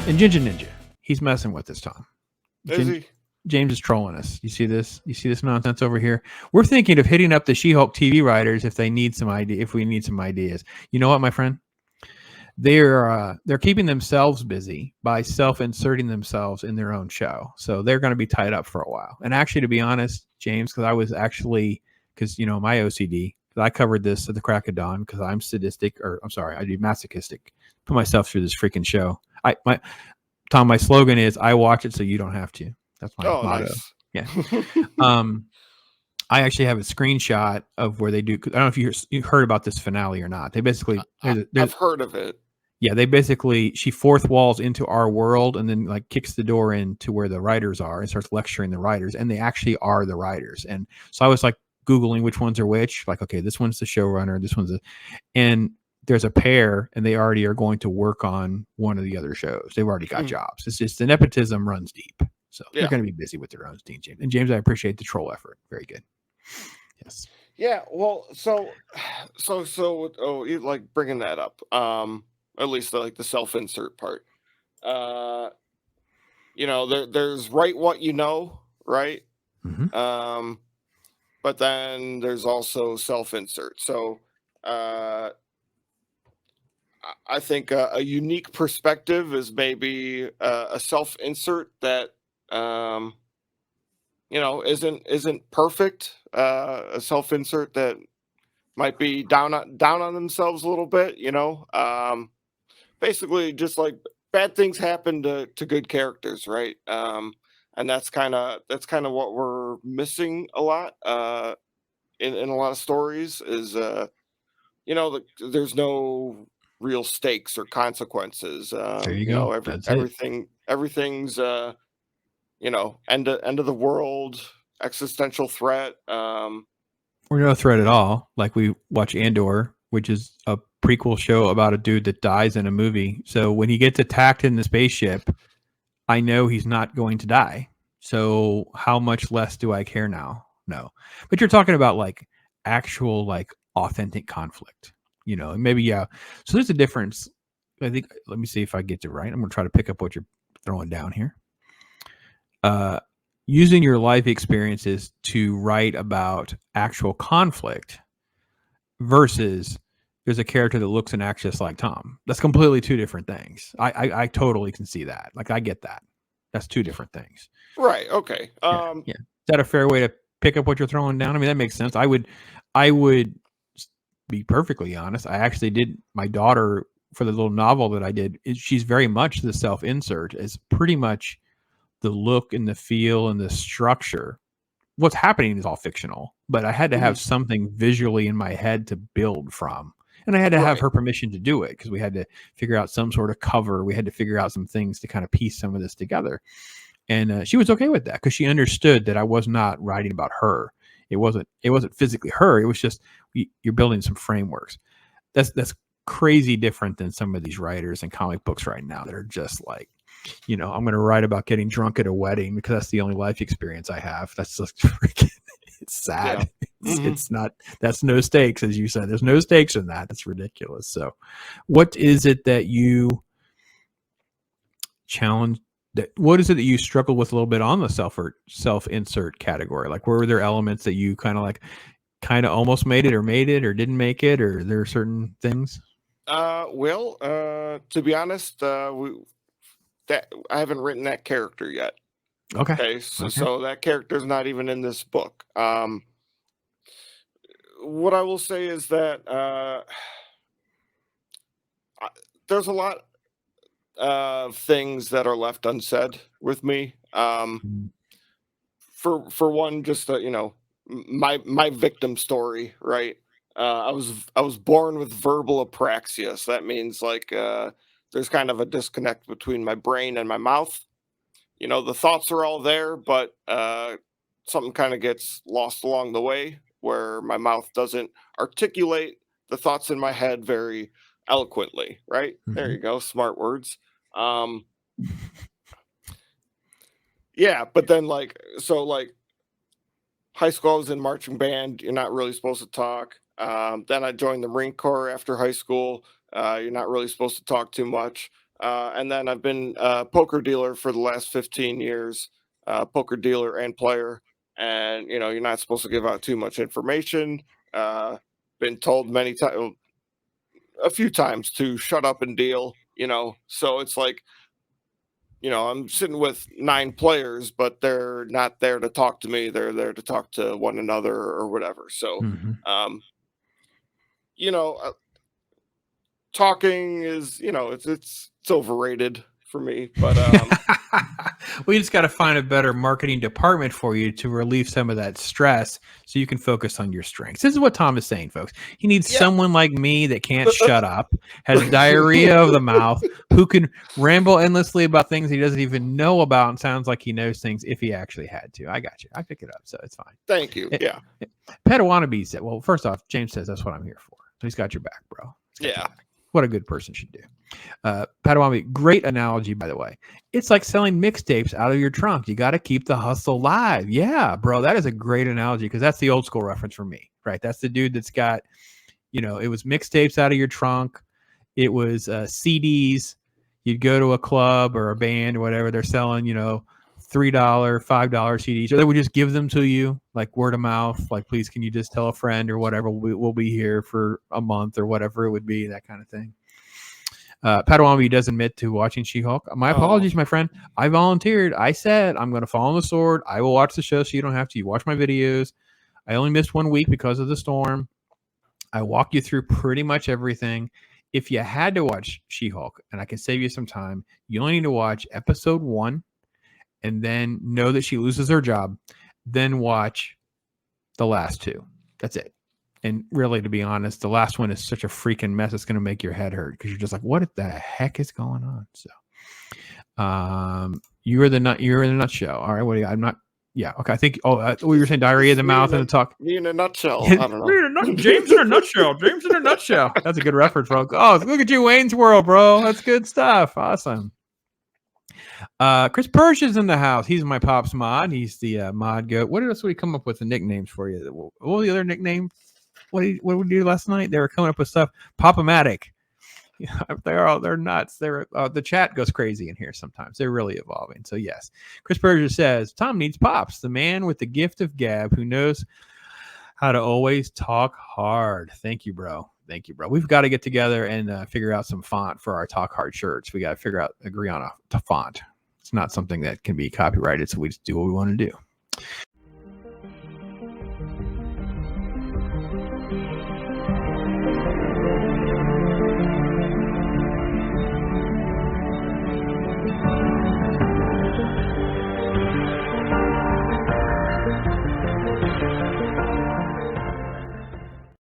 And Jinja Ninja, he's messing with us, Tom. Is he? James is trolling us. You see this? You see this nonsense over here? We're thinking of hitting up the She-Hulk TV writers if they need some idea. If we need some ideas, you know what, my friend? They're keeping themselves busy by self-inserting themselves in their own show, so they're going to be tied up for a while. And actually, to be honest, James, because you know my OCD, I covered this at the crack of dawn because I'm sadistic, or I'm sorry, I do masochistic. Put myself through this freaking show. Tom, my slogan is I watch it so you don't have to. That's my motto. Nice. Yeah. I actually have a screenshot of where they do. I don't know if you heard about this finale or not. They basically, I've heard of it. Yeah, she fourth walls into our world and then like kicks the door into where the writers are and starts lecturing the writers, and they actually are the writers. And so I was like Googling which ones are which. Like, okay, this one's the showrunner, this one's and there's a pair, and they already are going to work on one of the other shows. They've already got jobs. It's just the nepotism runs deep. So they're going to be busy with their own thing, James. And James, I appreciate the troll effort. Very good. Yes. Yeah. Well, so you like bringing that up. At least like the self-insert part. You know, there's write what you know, right? Mm-hmm. But then there's also self-insert. So, I think a unique perspective is maybe a self-insert that you know isn't perfect. A self-insert that might be down on themselves a little bit. You know, basically just like bad things happen to good characters, right? And that's kind of what we're missing a lot in a lot of stories is you know there's no real stakes or consequences. There you go. Everything's you know end of the world, existential threat. Or no threat at all. Like we watch Andor, which is a prequel show about a dude that dies in a movie. So when he gets attacked in the spaceship, I know he's not going to die. So how much less do I care now? No. But you're talking about like actual like authentic conflict. You know, and maybe so there's a difference. I think let me see if I get it right. I'm gonna try to pick up what you're throwing down here. Using your life experiences to write about actual conflict versus there's a character that looks and acts just like Tom. That's completely two different things. I totally can see that. Like I get that. That's two different things. Right. Okay. Yeah. Is that a fair way to pick up what you're throwing down? I mean, that makes sense. I would be perfectly honest. I actually did my daughter for the little novel that I did. She's very much the self-insert. Is pretty much the look and the feel and the structure. What's happening is all fictional, but I had to have something visually in my head to build from. And I had to have her permission to do it because we had to figure out some sort of cover. We had to figure out some things to kind of piece some of this together. And she was okay with that because she understood that I was not writing about her. It wasn't physically her. It was just you're building some frameworks. That's crazy different than some of these writers in comic books right now that are just like, you know, I'm going to write about getting drunk at a wedding because that's the only life experience I have. That's just freaking, it's sad. Yeah. It's not, that's no stakes, as you said. There's no stakes in that. That's ridiculous. So what is it that you challenge? What is it that you struggle with a little bit on the self-insert category? Like, were there elements that you kind of almost made it or didn't make it, or there are certain things? Well, to be honest, I haven't written that character yet. Okay. So that character's not even in this book. What I will say is that there's a lot of things that are left unsaid with me. For one, just you know, my victim story, right? I was born with verbal apraxia, so that means like there's kind of a disconnect between my brain and my mouth. You know, the thoughts are all there, but something kind of gets lost along the way where my mouth doesn't articulate the thoughts in my head very eloquently, right? There you go, smart words. Yeah, but then like high school I was in marching band. You're not really supposed to talk. Then I joined the Marine Corps after high school. You're not really supposed to talk too much. And then I've been a poker dealer for the last 15 years, poker dealer and player. And, you know, you're not supposed to give out too much information. Been told many times, a few times, to shut up and deal, you know. So it's like, you know, I'm sitting with 9 players, but they're not there to talk to me. They're there to talk to one another or whatever. So, you know, talking is, you know, it's overrated for me, but we just got to find a better marketing department for you to relieve some of that stress so you can focus on your strengths. This is what Tom is saying, folks. He needs someone like me that can't shut up, has diarrhea of the mouth, who can ramble endlessly about things he doesn't even know about and sounds like he knows things if he actually had to. I got you. I pick it up, so it's fine. Thank you. Padawannabe said, well, first off, James says that's what I'm here for. So he's got your back, bro. What a good person should do. Padawannabe, great analogy, by the way. It's like selling mixtapes out of your trunk. You got to keep the hustle alive. Yeah, bro, that is a great analogy because that's the old school reference for me, right? That's the dude that's got, you know, it was mixtapes out of your trunk. It was CDs. You'd go to a club or a band or whatever. They're selling, you know, $3, $5 CDs, or they would just give them to you like word of mouth, like, please, can you just tell a friend or whatever? We'll be here for a month or whatever it would be, that kind of thing. Padawannabe does admit to watching She-Hulk. My apologies, my friend. I volunteered. I said I'm going to fall on the sword. I will watch the show so you don't have to. You watch my videos. I only missed 1 week because of the storm. I walk you through pretty much everything. If you had to watch She-Hulk, and I can save you some time, you only need to watch episode 1 and then know that she loses her job. Then watch the last 2. That's it. And really, to be honest, the last one is such a freaking mess. It's going to make your head hurt because you're just like, what the heck is going on? So, you're in the nutshell. All right. What do you, I'm not. Yeah. Okay. I think. We were saying diarrhea in the mouth and the talk. Me in a nutshell. I don't know. James in a nutshell. James in a nutshell. That's a good reference, bro. Oh, look at you, Wayne's World, bro. That's good stuff. Awesome. Chris Persia's in the house. He's my pops mod. He's the mod goat. What else would he come up with the nicknames for you? What were the other nicknames? What did we do last night? They were coming up with stuff. Pop-O-Matic. Yeah, they're nuts. The chat goes crazy in here sometimes. They're really evolving. So yes, Chris Persia says Tom needs pops, the man with the gift of gab who knows how to always talk hard. Thank you, bro. Thank you, bro. We've got to get together and figure out some font for our Talk Hard shirts. We got to agree on a font. It's not something that can be copyrighted, so we just do what we want to do.